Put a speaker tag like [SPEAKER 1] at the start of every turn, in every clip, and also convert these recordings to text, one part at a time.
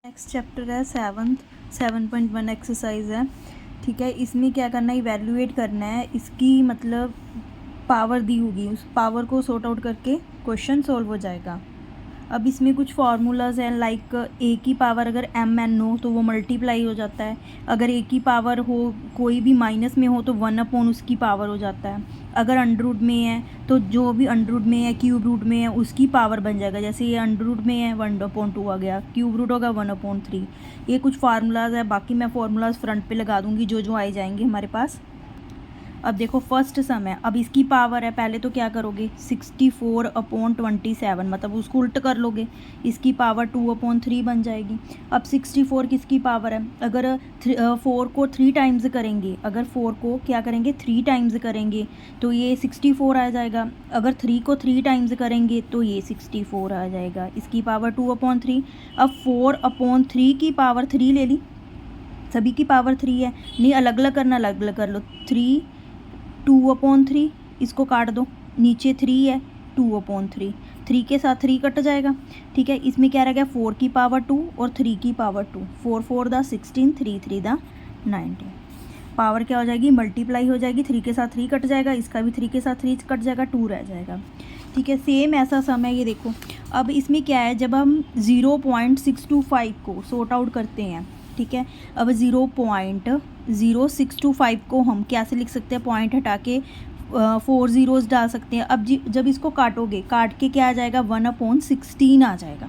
[SPEAKER 1] Next chapter है 7.1 exercise है। ठीक है, इसमें क्या करना है, इवैल्यूएट करना है इसकी मतलब पावर दी होगी, उस पावर को सॉर्ट आउट करके क्वेश्चन सॉल्व हो जाएगा। अब इसमें कुछ फार्मूलाज हैं, लाइक ए की पावर अगर एम एन हो तो वो मल्टीप्लाई हो जाता है, अगर ए की पावर हो कोई भी माइनस में हो तो 1/, उसकी पावर हो जाता है, अगर अंडर रूट में है तो जो भी अंडर रूट में है क्यूब रूट में है उसकी पावर बन जाएगा। जैसे ये अंडर रूट में है 1/2 आ गया, क्यूब रूट होगा 1/3। ये कुछ फार्मूलाज है, बाकी मैं फार्मूलाज फ्रंट पे लगा दूंगी जो आए जाएंगे हमारे पास। अब देखो फर्स्ट सम है, अब इसकी पावर है, पहले तो क्या करोगे 64/27 मतलब उसको उल्ट कर लोगे, इसकी पावर 2/3 बन जाएगी। अब 64 किसकी पावर है, अगर 4 को 3 टाइम्स करेंगे, अगर 4 को क्या करेंगे 3 टाइम्स करेंगे तो ये 64 आ जाएगा, अगर 3 को 3 टाइम्स करेंगे तो ये 64 आ जाएगा, इसकी पावर 2/3। अब 4/3 की पावर 3 ले ली, सभी की पावर 3 है, नहीं अलग अलग करना, अलग अलग कर लो। 3 2/3, इसको काट दो, नीचे 3 है 2/3, 3 के साथ 3 कट जाएगा। ठीक है, इसमें क्या रह गया 4 की पावर 2 और 3 की पावर 2, 4 4 दा 16, 3 3 दा 19। पावर क्या हो जाएगी, मल्टीप्लाई हो जाएगी, 3 के साथ 3 कट जाएगा, इसका भी 3 के साथ 3 कट जाएगा, 2 रह जाएगा। ठीक है, सेम ऐसा सम है ये देखो। अब इसमें क्या है, जब हम 0.625 को सॉर्ट आउट करते हैं, ठीक है, अब 0.0625 को हम कैसे लिख सकते हैं, पॉइंट हटा के 4 ज़ीरोज़ डाल सकते हैं। अब जब इसको काटोगे, काट के क्या आ जाएगा 1/16 आ जाएगा,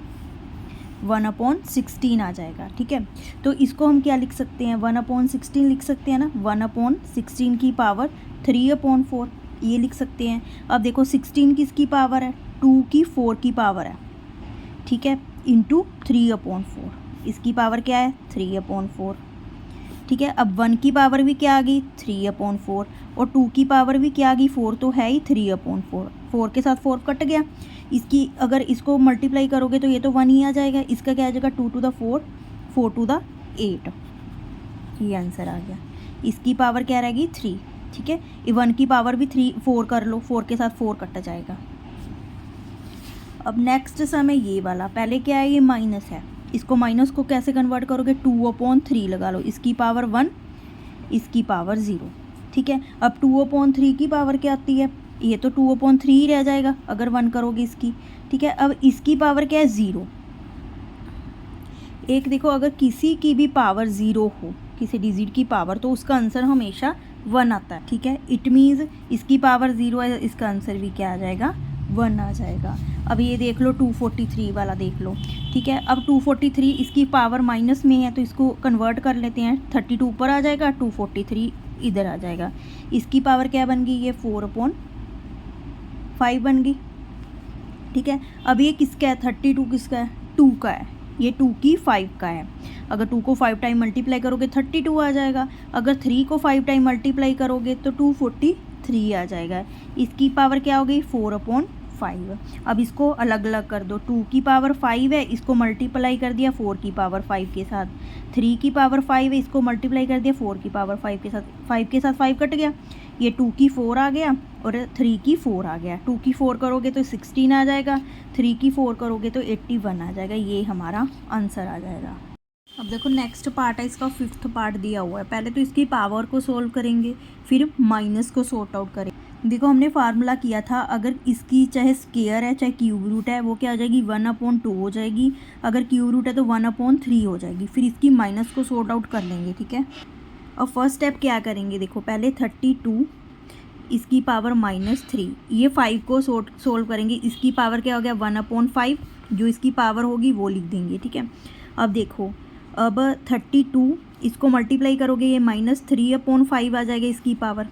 [SPEAKER 1] 1/16 आ जाएगा। ठीक है, तो इसको हम क्या लिख सकते हैं, 1/16 लिख सकते हैं ना, 1/16 की पावर 3/4 ये लिख सकते हैं। अब देखो 16 किसकी पावर है, 2 की 4 की पावर है, ठीक है, इंटू 3/4, इसकी पावर क्या है 3/4। ठीक है, अब 1 की पावर भी क्या आ गई 3/4 और 2 की पावर भी क्या आ गई 4 तो है ही 3/4, 4 के साथ 4 कट गया, इसकी अगर इसको मल्टीप्लाई करोगे तो ये तो 1 ही आ जाएगा, इसका क्या आ जाएगा 2 to the 4, 4 to the 8, ये आंसर आ गया। इसकी पावर क्या रहेगी 3। ठीक है, 1 की पावर भी 4 कर लो, 4 के साथ 4 कट जाएगा। अब नेक्स्ट सम है ये वाला, पहले क्या है ये माइनस है, इसको माइनस को कैसे कन्वर्ट करोगे 2/3 लगा लो, इसकी पावर 1, इसकी पावर 0। ठीक है, अब 2/3 की पावर क्या आती है, ये तो 2/3 रह जाएगा अगर 1 करोगे इसकी। ठीक है, अब इसकी पावर क्या है 0। एक देखो, अगर किसी की भी पावर 0 हो, किसी डिजिट की पावर, तो उसका आंसर हमेशा 1 आता है। ठीक है, इट मीन्स इसकी पावर 0 है, इसका आंसर भी क्या आ जाएगा 1 आ जाएगा। अब ये देख लो 243 वाला देख लो। ठीक है, अब 243 इसकी पावर माइनस में है तो इसको कन्वर्ट कर लेते हैं, 32 ऊपर आ जाएगा, 243 इधर आ जाएगा, इसकी पावर क्या बन गई, ये 4/5 बन गई। ठीक है, अब ये किसका है 32 किसका है 2 का है, ये 2 की 5 का है, अगर 2 को 5 टाइम मल्टीप्लाई करोगे 32 आ जाएगा, अगर 3 को 5 टाइम मल्टीप्लाई करोगे तो 243 आ जाएगा, इसकी पावर क्या हो गई 4/5। अब इसको अलग अलग कर दो, 2 की पावर 5 है, इसको मल्टीप्लाई कर दिया 4 की पावर 5 के साथ, 3 की पावर 5 है, इसको मल्टीप्लाई कर दिया 4 की पावर 5 के साथ, 5 के साथ 5 कट गया, ये 2 की 4 आ गया और 3 की 4 आ गया, 2 की 4 करोगे तो 16 आ जाएगा, 3 की 4 करोगे तो 81 आ जाएगा, ये हमारा आंसर आ जाएगा। अब देखो नेक्स्ट पार्ट है, इसका 5th पार्ट दिया हुआ है, पहले तो इसकी पावर को सोल्व करेंगे, फिर माइनस को सॉर्ट आउट करेंगे। देखो हमने फार्मूला किया था, अगर इसकी चाहे स्क्वायर है चाहे क्यूब रूट है वो क्या हो जाएगी 1/2 हो जाएगी, अगर क्यूब रूट है तो 1/3 हो जाएगी, फिर इसकी माइनस को सॉर्ट आउट कर लेंगे। ठीक है, और फर्स्ट स्टेप क्या करेंगे, देखो पहले 32 इसकी पावर -3, ये 5 को सोल्व करेंगे, इसकी पावर क्या हो गया 1/5, जो इसकी पावर होगी वो लिख देंगे। ठीक है, अब देखो अब 32 इसको मल्टीप्लाई करोगे, ये -3/5 आ जाएगा, इसकी पावर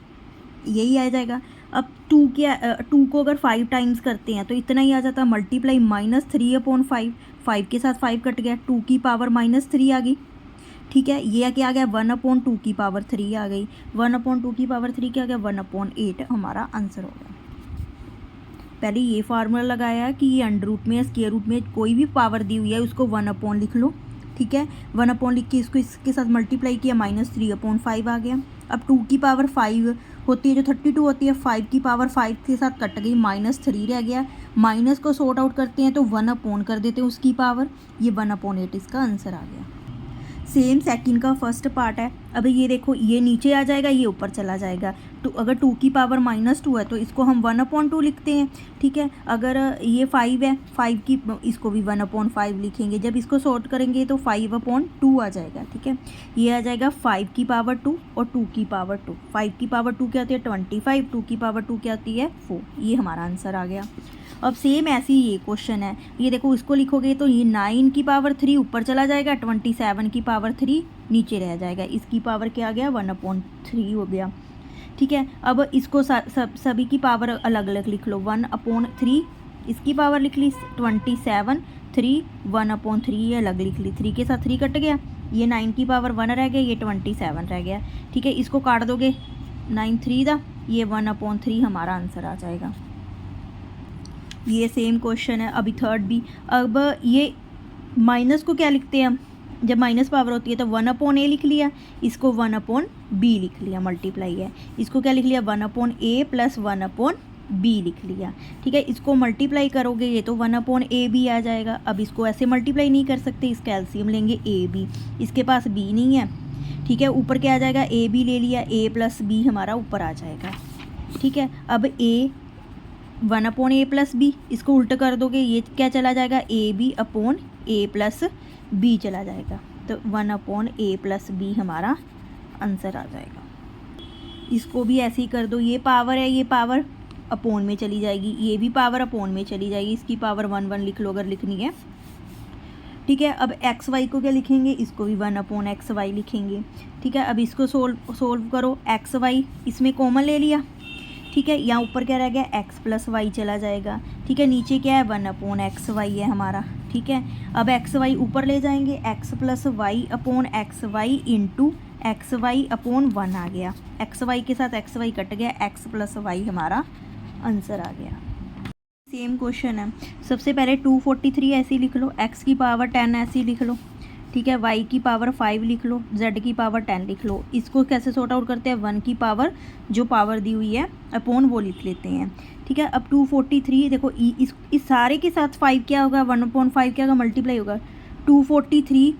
[SPEAKER 1] यही आ जाएगा। अब 2 को अगर 5 टाइम्स करते हैं तो इतना ही आ जाता, मल्टीप्लाई -3/5, 5 के साथ 5 कट गया, 2 की पावर -3 आ गई। ठीक है, ये क्या आ गया 1/2 की पावर 3 आ गई, 1/2 की पावर 3 क्या आ गया 1/8 हमारा आंसर हो गया। पहले ये फार्मूला लगाया कि ये अंडर रूट में या स्क्वायर रूट में कोई भी पावर दी हुई है उसको 1/ लिख लो। ठीक है, 1/ लिख के इसको इसके साथ मल्टीप्लाई किया, -3/5 आ गया। अब 2 की पावर 5 होती है जो 32 होती है, 5 की पावर 5 के साथ कट गई, -3 रह गया, माइनस को सॉर्ट आउट करते हैं तो 1/, कर देते हैं उसकी पावर, ये 1/8 इसका आंसर आ गया। सेम सेकंड का फर्स्ट पार्ट है। अब ये देखो, ये नीचे आ जाएगा, ये ऊपर चला जाएगा। तो अगर 2 की पावर -2 है तो इसको हम 1/2 लिखते हैं, ठीक है। अगर ये 5 है, 5 की, इसको भी 1/5 लिखेंगे। जब इसको सॉर्ट करेंगे तो 5/2 आ जाएगा, ठीक है। ये आ जाएगा 5 की पावर 2 और 2 की पावर 2। 5 की पावर 2 क्या आती है 25, 2 की पावर 2 क्या आती है 4। ये हमारा आंसर आ गया। अब सेम ऐसे ही ये क्वेश्चन है, ये देखो इसको लिखोगे तो ये 9 की पावर 3 ऊपर चला जाएगा, 27 की पावर 3 नीचे रह जाएगा। इसकी पावर क्या आ गया 1/3 हो गया, ठीक है। अब इसको सभी की पावर अलग अलग लिख लो। 1/3 इसकी पावर लिख ली, 27, 3 1/3 ये अलग लिख ली, 3 के साथ 3 कट गया, ये 9 की पावर 1 रह गया, ये 27 रह गया, ठीक है। इसको काट दोगे 9 3 दा, ये 1/3 हमारा आंसर आ जाएगा। ये सेम क्वेश्चन है। अभी थर्ड भी। अब ये माइनस को क्या लिखते हैं हम, जब माइनस पावर होती है तो 1/a लिख लिया, इसको 1/b लिख लिया, मल्टीप्लाई है। इसको क्या लिख लिया 1/a प्लस 1/b लिख लिया, ठीक है। इसको मल्टीप्लाई करोगे ये तो 1/ab आ जाएगा। अब इसको ऐसे मल्टीप्लाई नहीं कर सकते, इसका एलसीएम लेंगे ab, इसके पास b नहीं है, ठीक है। ऊपर क्या आ जाएगा ab ले लिया, a प्लस b हमारा ऊपर आ जाएगा, ठीक है। अब a 1/a प्लस b, इसको उल्टा कर दोगे ये क्या चला जाएगा ab/a प्लस b चला जाएगा, तो 1/a प्लस b हमारा आंसर आ जाएगा। इसको भी ऐसे ही कर दो, ये पावर है, ये पावर अपोन में चली जाएगी, ये भी पावर अपोन में चली जाएगी, इसकी पावर 1 लिख लो अगर लिखनी है, ठीक है। अब एक्स वाई को क्या लिखेंगे, इसको भी 1/xy लिखेंगे, ठीक है। अब इसको सोल्व करो, एक्स वाई इसमें कॉमन ले लिया, ठीक है। यहाँ ऊपर क्या रह गया x प्लस वाई चला जाएगा, ठीक है। नीचे क्या है 1/xy है हमारा, ठीक है। अब xy ऊपर ले जाएंगे, x plus y/xy into xy/1 आ गया, xy के साथ xy कट गया, x प्लस वाई हमारा आंसर आ गया। सेम क्वेश्चन है। सबसे पहले 243 ऐसे लिख लो, x की पावर 10 ऐसे लिख लो, ठीक है। y की पावर 5 लिख लो, z की पावर 10 लिख लो। इसको कैसे सॉर्ट आउट करते हैं, 1 की पावर जो पावर दी हुई है अपोन वो लिख लेते हैं, ठीक है। अब 243 देखो, इस सारे के साथ 5 क्या होगा 1/5 क्या होगा मल्टीप्लाई होगा, 243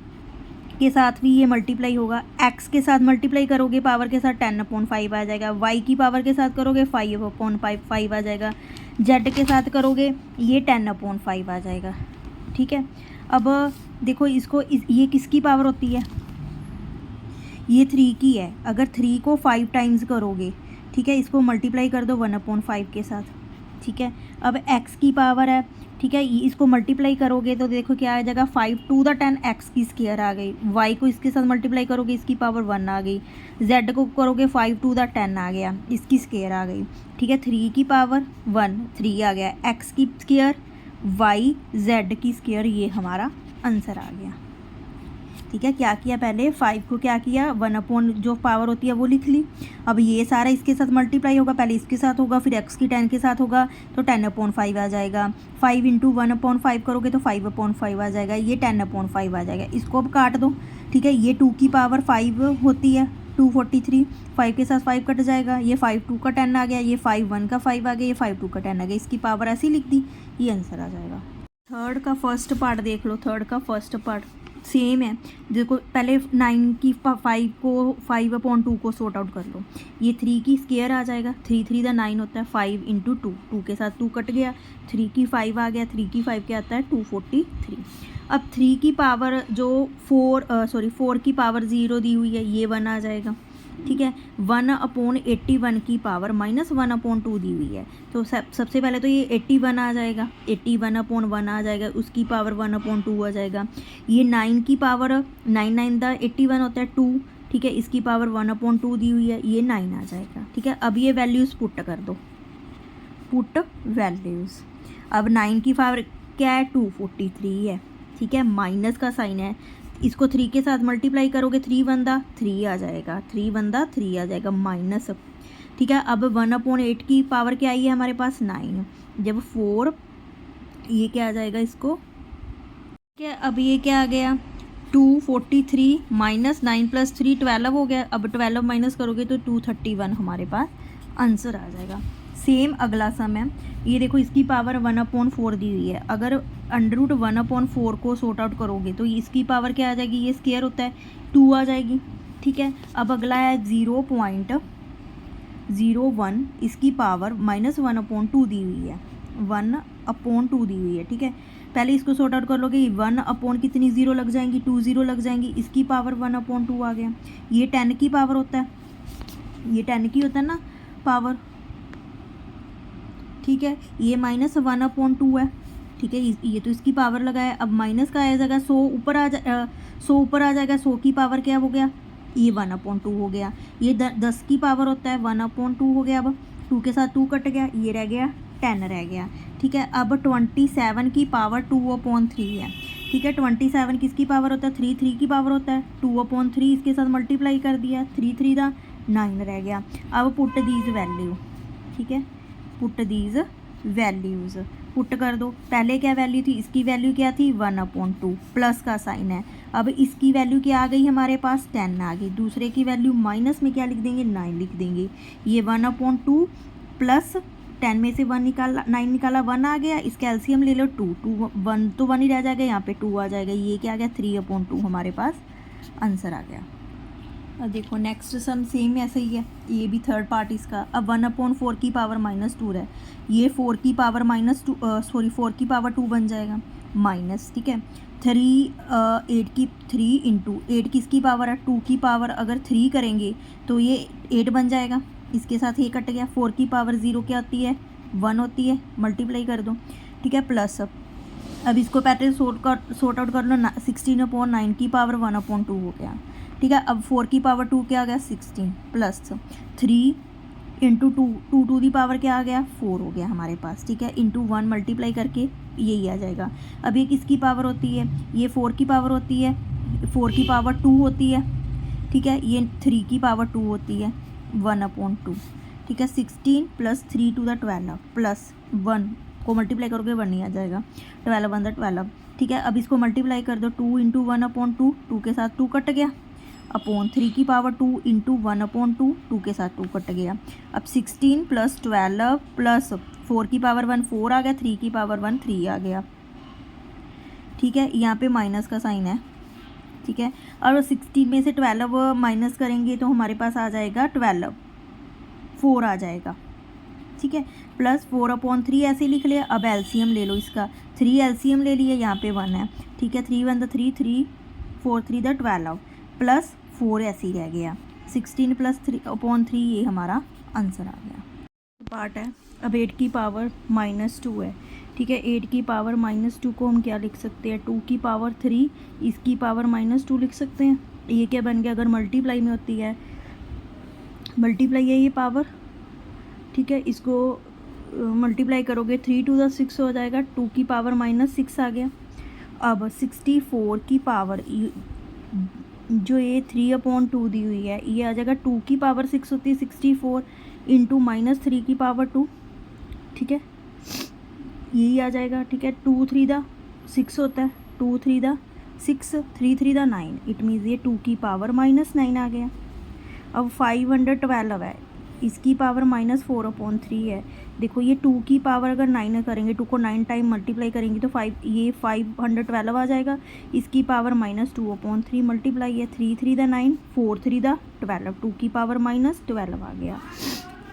[SPEAKER 1] के साथ भी ये मल्टीप्लाई होगा, x के साथ मल्टीप्लाई करोगे पावर के साथ 10/5 आ जाएगा, y की पावर के साथ करोगे 5/5 आ जाएगा, z के साथ करोगे ये 10/5 आ जाएगा, ठीक है। अब देखो इसको ये किसकी पावर होती है, ये 3 की है। अगर 3 को 5 टाइम्स करोगे, ठीक है, इसको मल्टीप्लाई कर दो 1/5 के साथ, ठीक है। अब x की पावर है, ठीक है, इसको मल्टीप्लाई करोगे तो देखो क्या आ जाएगा 5 to the 10 x की स्क्वायर आ गई, y को इसके साथ मल्टीप्लाई करोगे इसकी पावर 1 आ गई, z को करोगे 5 to the 10 आ गया, इसकी स्क्वायर आ गई, ठीक है। 3 की पावर 1 3 आ गया, x की स्क्वायर y z की स्क्वायर, ये हमारा आंसर आ गया, ठीक है। क्या किया पहले 5 को क्या किया 1/ जो पावर होती है वो लिख ली। अब ये सारा इसके साथ मल्टीप्लाई होगा, पहले इसके साथ होगा फिर x की 10 के साथ होगा तो 10/5 आ जाएगा, 5 इंटू 1/5 करोगे तो 5/5 आ जाएगा, ये 10/5 आ जाएगा। इसको अब काट दो, ठीक है। ये 2 की पावर 5 होती है 243, 5 के साथ 5 कट जाएगा, ये 5 2 का 10 आ गया, ये 5 1 का 5 आ गया, ये 5 2 का 10 आ गया, इसकी पावर ऐसी लिख दी, ये आंसर आ जाएगा। थर्ड का फर्स्ट पार्ट देख लो, थर्ड का फर्स्ट पार्ट सेम है। देखो पहले 9 की 5 को 5/2 को सॉर्ट आउट कर लो, ये 3 की स्क्वायर आ जाएगा, 3 3 दा 9 होता है, 5 इंटू 2, 2 के साथ 2 कट गया, 3 की 5 आ गया, 3 की 5 क्या आता है 243। अब 3 की पावर जो 4 की पावर 0 दी हुई है ये 1 आ जाएगा, ठीक है। 1/81 की पावर -1/2 दी हुई है, तो सबसे पहले तो ये 81 आ जाएगा, 81/1 आ जाएगा, उसकी पावर 1/2 आ जाएगा। ये 9 की पावर 9 9 दा 81 होता है 2, ठीक है, इसकी पावर 1/2 दी हुई है, ये 9 आ जाएगा, ठीक है। अब ये वैल्यूज़ पुट कर दो, पुट वैल्यूज़। अब 9 की पावर क्या है 243 है, ठीक है, माइनस का साइन है, इसको 3 के साथ मल्टीप्लाई करोगे 3 1 दा 3 आ जाएगा, 3 1 दा 3 आ जाएगा माइनस, ठीक है। अब 1/8 की पावर क्या आई है हमारे पास 9, जब 4 ये क्या आ जाएगा इसको, ठीक है। अब ये क्या आ गया 243 माइनस 9 प्लस 3 12 हो गया, अब 12 माइनस करोगे तो 231 हमारे पास आंसर आ जाएगा। सेम अगला सम है, ये देखो इसकी पावर 1/4 दी हुई है। अगर √1/4 को सॉर्ट आउट करोगे तो इसकी पावर क्या आ जाएगी, ये स्क्वायर होता है 2 आ जाएगी। ठीक है, अब अगला है 0.01, इसकी पावर -1/2 दी हुई है, 1/2 दी हुई है। ठीक है, पहले इसको सॉर्ट आउट कर लोगे, 1/ कितनी 0 लग जाएंगी, 2 0 लग जाएंगी, इसकी पावर 1/2 आ गया। ये 10 की पावर होता है, ये 10 की होता है ना पावर। ठीक है, ये -1/2 है। ठीक है, ये तो इसकी पावर लगा है। अब माइनस का आ जाएगा 100 ऊपर आ जाएगा, 100 की पावर क्या हो गया, ये 1/2 हो गया। ये 10 की पावर होता है, 1/2 हो गया। अब 2 के साथ 2 कट गया, ये रह गया 10 रह गया। ठीक है, अब 27 की पावर 2/3 है। ठीक है, 27 किसकी पावर होता है, 3 की पावर होता है, 2/3 इसके साथ मल्टीप्लाई कर दिया, 3 दा 9 रह गया। अब पुट दीज वैल्यू, ठीक है, पुट दीज वैल्यूज़ पुट कर दो। पहले क्या वैल्यू थी, इसकी वैल्यू क्या थी 1/2, प्लस का साइन है। अब इसकी वैल्यू क्या आ गई हमारे पास, 10 आ गई। दूसरे की वैल्यू माइनस में क्या लिख देंगे, 9 लिख देंगे। ये 1/2 प्लस 10 में से 9 निकाला, 1 आ गया। इसका एलसीएम ले लो 2, 1 तो 1 ही रह जाएगा, यहाँ पे 2 आ जाएगा। ये क्या आ गया 3/2 हमारे पास आंसर आ गया। अब देखो नेक्स्ट सम सेम ऐसा ही है, ये भी थर्ड पार्ट इसका। अब 1/4 की पावर -2 है, ये 4 की पावर 2 बन जाएगा माइनस। ठीक है, 3 इंटू 8 किसकी पावर है, 2 की पावर। अगर 3 करेंगे तो ये 8 बन जाएगा, इसके साथ ये कट गया। 4 की पावर 0 क्या होती है, 1 होती है, मल्टीप्लाई कर दो। ठीक है, प्लस अब इसको पहले सॉर्ट आउट कर लो, 16/9 की पावर 1/2 हो गया। ठीक है, अब 4 की पावर 2 क्या आ गया 16, plus 3 into 2 to the power क्या आ गया 4 हो गया हमारे पास। ठीक है, इंटू 1 मल्टीप्लाई करके यही आ जाएगा। अब ये किसकी पावर होती है, ये 4 की पावर होती है, 4 की पावर 2 होती है। ठीक है, ये 3 की पावर 2 होती है, 1/2। ठीक है, 16 प्लस 3 टू द 12 प्लस 1 को मल्टीप्लाई करोगे 1 ही आ जाएगा, 12 1 12। ठीक है, अब इसको मल्टीप्लाई कर दो, 2 इंटू 1/2, 2 के साथ 2 कट गया, अपॉन 3 की पावर 2 इंटू 1/2, 2 के साथ 2 कट गया। अब 16 प्लस 12 प्लस 4 की पावर 1 4 आ गया, 3 की पावर 1 3 आ गया। ठीक है, यहाँ पे माइनस का साइन है। ठीक है, और 16 में से 12 माइनस करेंगे तो हमारे पास आ जाएगा 12, 4 आ जाएगा। ठीक है, प्लस 4/3 ऐसे लिख लिया। अब एलसीएम ले लो इसका, 3 एलसीएम ले लिए, यहाँ पे 1 है। ठीक है, 3 1 3 3 4 3 12 प्लस 4 ऐसे ही रह गया, 16 प्लस 3/3 ये हमारा आंसर आ गया। पार्ट है, अब 8 की पावर -2 है। ठीक है, 8 की पावर -2 को हम क्या लिख सकते हैं, 2 की पावर 3, इसकी पावर -2 लिख सकते हैं। ये क्या बन गया, अगर मल्टीप्लाई में होती है, मल्टीप्लाई है ये पावर। ठीक है, इसको मल्टीप्लाई करोगे 3 टू द 6 हो जाएगा, 2 की पावर -6 आ गया। अब 64 की पावर जो ये 3/2 दी हुई है, ये आ जाएगा 2 की पावर 6 होती है 64 इंटू -3 की पावर 2। ठीक है, यही आ जाएगा। ठीक है, 2 3 दा 6 होता है, 2 3 दा 6, 3 3 दा 9, इट मीन्स ये 2 की पावर -9 आ गया। अब 512 है, इसकी पावर -4/3 है। देखो ये 2 की पावर अगर 9 करेंगे, 2 को 9 टाइम मल्टीप्लाई करेंगे तो 512 आ जाएगा। इसकी पावर -2/3 मल्टीप्लाई है, 3 3 दा 9, 4 3 दा 12, 2 की पावर -12 आ गया।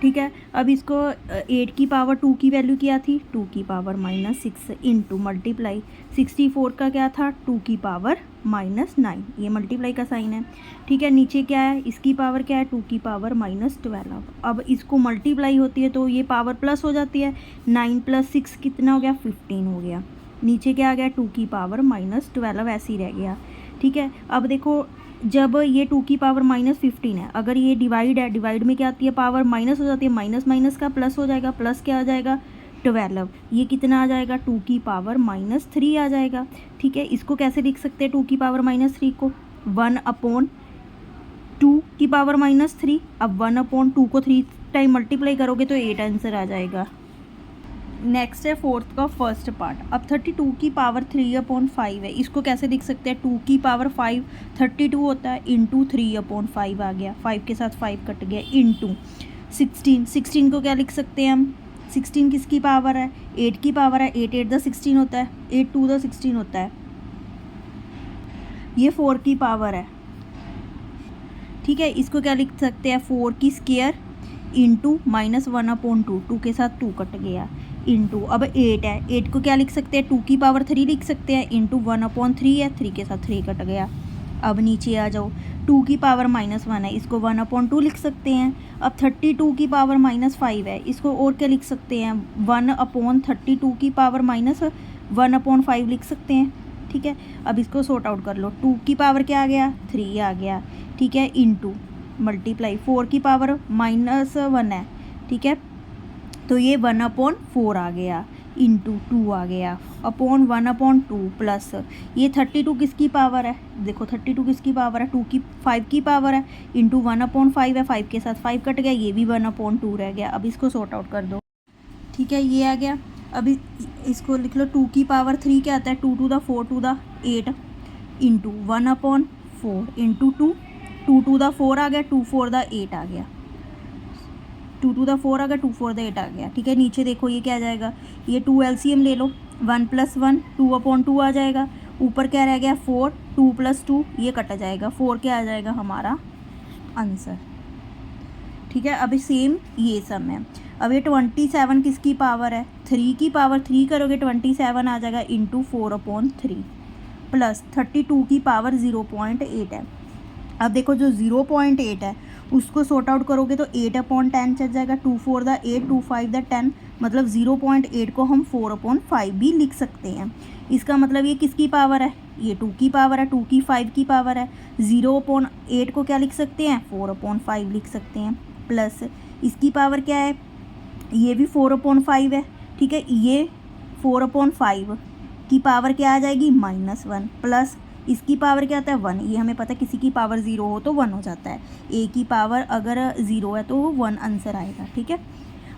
[SPEAKER 1] ठीक है, अब इसको 8 की पावर 2 की वैल्यू क्या थी, 2 की पावर -6 इंटू मल्टीप्लाई 64 का क्या था, 2 की पावर -9, ये मल्टीप्लाई का साइन है। ठीक है, नीचे क्या है, इसकी पावर क्या है, 2 की पावर -12। अब इसको मल्टीप्लाई होती है तो ये पावर प्लस हो जाती है, 9 प्लस 6 कितना हो गया 15 हो गया। नीचे क्या आ गया, 2 की पावर -12 ऐसे ही रह गया। ठीक है, अब देखो जब ये 2 की पावर -15 है, अगर ये डिवाइड है, डिवाइड में क्या आती है पावर माइनस हो जाती है, माइनस माइनस का प्लस हो जाएगा, प्लस क्या आ जाएगा 12, ये कितना आ जाएगा 2 की पावर -3 आ जाएगा। ठीक है, इसको कैसे लिख सकते हैं 2 की पावर -3 को, 1/2 की पावर -3। अब 1/2 को 3 टाइम मल्टीप्लाई करोगे तो 8 आंसर आ जाएगा। नेक्स्ट है फोर्थ का फर्स्ट पार्ट। अब 32 की पावर 3/5 है, इसको कैसे लिख सकते हैं, 2 की पावर 5 32 होता है, इंटू 3/5 आ गया, 5 के साथ 5 कट गया, इंटू 16 को क्या लिख सकते हैं हम, 16 किसकी पावर है, 8 की पावर है, 8 8 द 16 होता है, 8 2 द 16 होता है, ये 4 की पावर है। ठीक है, इसको क्या लिख सकते हैं, 4 की स्क्वायर इंटू -1/2, 2 के साथ 2 कट गया, इंटू अब 8 है, 8 को क्या लिख सकते हैं, 2 की पावर 3 लिख सकते हैं, इंटू 1/3 है, 3 के साथ 3 कट गया। अब नीचे आ जाओ, 2 की पावर -1 है, इसको 1/2 लिख सकते हैं। अब 32 की पावर -5 है, इसको और क्या लिख सकते हैं, 1/32 की पावर -1/5 लिख सकते हैं। ठीक है, अब इसको सॉर्ट आउट कर लो, 2 की पावर क्या आ गया, 3 आ गया। ठीक है, इंटू मल्टीप्लाई 4 की पावर -1 है। ठीक है, तो ये 1/4 आ गया, इंटू 2 आ गया, अपॉन 1/2 प्लस ये 32 किसकी पावर है, देखो 32 किसकी पावर है, 5 की पावर है, इंटू 1/5 है, 5 के साथ 5 कट गया, ये भी 1/2 रह गया। अब इसको सॉर्ट आउट कर दो। ठीक है, ये आ गया। अभी इसको लिख लो, 2 की पावर 3 क्या आता है, 2 to the 4 to the 8 into 1/4 into 2 to the 4 आ गया, 2 4 the 8 आ गया, 2 to the 4 आ गया, 2 4 the 8 आ गया। ठीक है, नीचे देखो ये क्या आ जाएगा, ये 2 LCM ले लो, 1 + 1 2/2 आ जाएगा, ऊपर क्या रह गया 4, 2 + 2 ये कट जाएगा, 4 क्या आ जाएगा हमारा आंसर। ठीक है, अभी सेम ये सम है। अब ये 27 किसकी पावर है, 3 की पावर 3 करोगे 27 आ जाएगा, इंटू 4/3 प्लस 32 की पावर 0.8 है। अब देखो जो 0.8 है उसको सॉर्ट आउट करोगे तो 8/10 चल जाएगा, 2 4 द 8 2 5 द 10, मतलब 0.8 को हम 4/5 भी लिख सकते हैं। इसका मतलब ये किसकी पावर है, ये 2 की पावर है, 2 की 5 की पावर है, 0/8 को क्या लिख सकते हैं, 4/5 लिख सकते हैं, प्लस इसकी पावर क्या है, ये भी 4/5 है। ठीक है, ये 4/5 की पावर क्या आ जाएगी, -1, प्लस इसकी पावर क्या आता है 1, ये हमें पता है किसी की पावर 0 हो तो 1 हो जाता है, ए की पावर अगर 0 है तो 1 आंसर आएगा। ठीक है,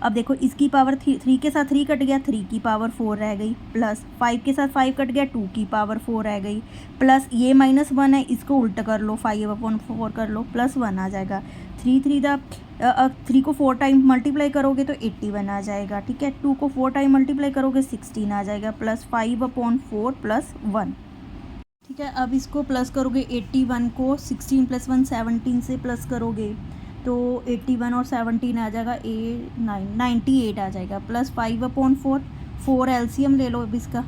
[SPEAKER 1] अब देखो इसकी पावर 3 के साथ 3 कट गया, 3 की पावर 4 रह गई, प्लस 5 के साथ 5 कट गया, 2 की पावर 4 रह गई, प्लस ये -1 है, इसको उल्टा कर लो, 5/4 कर लो, प्लस 1 आ जाएगा। 3 को 4 टाइम मल्टीप्लाई करोगे तो 81 आ जाएगा। ठीक है, 2 को 4 टाइम मल्टीप्लाई करोगे 16 आ जाएगा, प्लस 5/4 प्लस 1। ठीक है, अब इसको प्लस करोगे, 81 को 16 + 1 17 से प्लस करोगे तो 81 और 17 आ जाएगा, 98 आ जाएगा, प्लस 5/4 4 LCM ले लो अब इसका।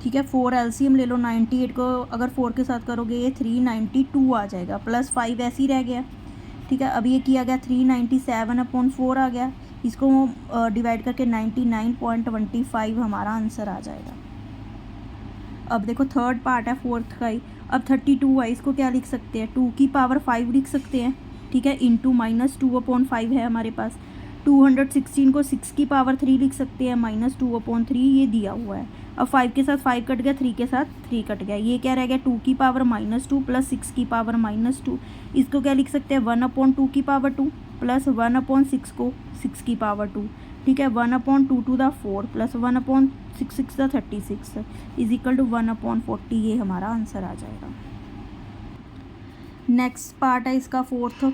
[SPEAKER 1] ठीक है, 4 LCM ले लो, 98 को अगर 4 के साथ करोगे ये 392 आ जाएगा, प्लस 5 ऐसे ही रह गया। ठीक है, अब ये किया गया 397/4 आ गया, इसको डिवाइड करके 99.25 हमारा आंसर आ जाएगा। अब देखो थर्ड पार्ट है फोर्थ का ही। अब 32 है, इसको क्या लिख सकते हैं, 2 की पावर 5 लिख सकते हैं। ठीक है, इंटू -2/5 है हमारे पास। 216 को 6 की पावर 3 लिख सकते हैं, -2/3 ये दिया हुआ है। अब 5 के साथ 5 कट गया, 3 के साथ 3 कट गया, ये क्या रह गया 2 की पावर -2 प्लस 6 की पावर -2, इसको क्या लिख सकते हैं 1/2 की पावर 2 प्लस 1/6 को 6 की पावर 2। ठीक है, 1/2 to the 4 plus 1/6 6 the 36 is equal to 1/40, ये हमारा आंसर आ जाएगा। नेक्स्ट पार्ट है इसका फोर्थ,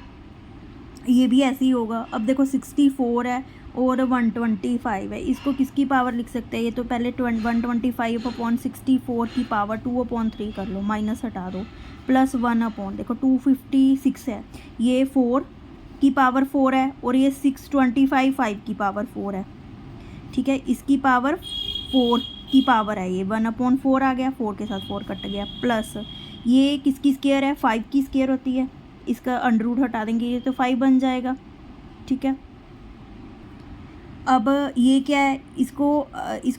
[SPEAKER 1] ये भी ऐसे ही होगा। अब देखो 64 है और 125 है, इसको किसकी पावर लिख सकते हैं, ये तो पहले 125/64 की पावर 2/3 कर लो, माइनस हटा दो, प्लस 1/, देखो 256 है, ये 4 की पावर 4 है और ये 625 5 की पावर 4 है। ठीक है, इसकी पावर 4 की पावर है, ये 1/4 आ गया, 4 के साथ 4 कट गया, प्लस ये किसकी स्क्वायर है, 5 की स्क्वायर होती है, इसका अंडर रूट हटा देंगे, ये तो 5 बन जाएगा। ठीक है, अब ये क्या है, इसको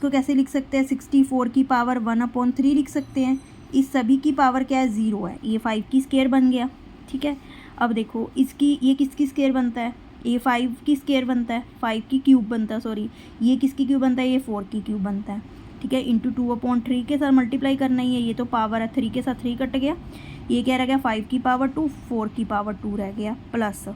[SPEAKER 1] कैसे लिख सकते हैं, 64 की पावर 1/3 लिख सकते हैं, इस सभी की पावर क्या है 0 है, ये 5 की स्क्वायर बन गया। ठीक है, अब देखो ये किसकी स्क्वायर बनता है, ये 5 की स्क्वायर बनता है, 5 की क्यूब बनता है, सॉरी ये किसकी क्यूब बनता है, ये 4 की क्यूब बनता है। ठीक है, इंटू 2/3 के साथ मल्टीप्लाई करना ही है, ये तो पावर है, 3 के साथ 3 कट गया, ये क्या रह गया 5 की पावर 2 4 की पावर 2 रह गया, प्लस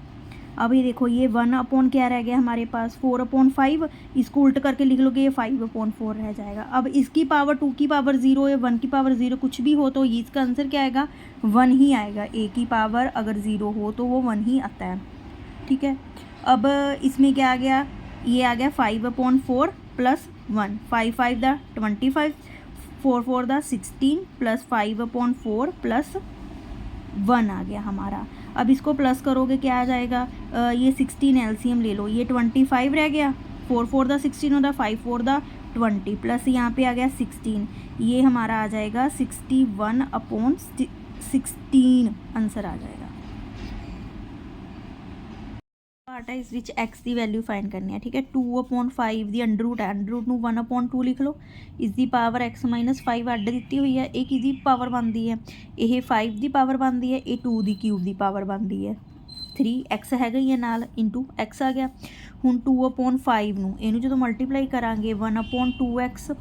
[SPEAKER 1] अब ये देखो ये 1/ क्या रह गया हमारे पास 4/5, इसको उल्ट करके लिख लोगे ये 5/4 रह जाएगा। अब इसकी पावर 2 की पावर 0 है, 1 की पावर 0 कुछ भी हो तो ये इसका आंसर क्या आएगा 1 ही आएगा, ए की पावर अगर 0 हो तो वो 1 ही आता है। ठीक है, अब इसमें क्या आ गया, ये आ गया 5/4 प्लस 1, 5 × 5 = 25, 4 × 16 प्लस 5/4 प्लस 1 आ गया हमारा। अब इसको प्लस करोगे क्या आ जाएगा, ये 16 एलसीएम ले लो, ये 25 रह गया, 4 × 16 होता, 5 × 20 प्लस यहाँ पे आ गया 16, ये हमारा आ जाएगा 61/16 आंसर आ जाएगा। पार्ट है इस विच एक्स की वैल्यू फाइंड करनी है, ठीक है। 2/5 ਦੀ ਅੰਡਰ ਰੂਟ ਨੂੰ 1/2 लिख लो, इस दी पावर x - 5 ਅੱਡ ਦਿੱਤੀ ਹੋਈ ਹੈ, ਇਹ ਕਿਹਦੀ ਪਾਵਰ ਬਣਦੀ ਹੈ, ਇਹ 5 ਦੀ ਪਾਵਰ ਬਣਦੀ ਹੈ, ਇਹ 2 ਦੀ ਕਿਊਬ ਦੀ ਪਾਵਰ ਬਣਦੀ ਹੈ, 3x ਹੈਗਾ ਹੀ ਹੈ ਨਾਲ ਇੰਟੂ x ਆ ਗਿਆ। ਹੁਣ 2/5 ਨੂੰ ਇਹਨੂੰ ਜਦੋਂ ਮਲਟੀਪਲਾਈ ਕਰਾਂਗੇ 1/2x,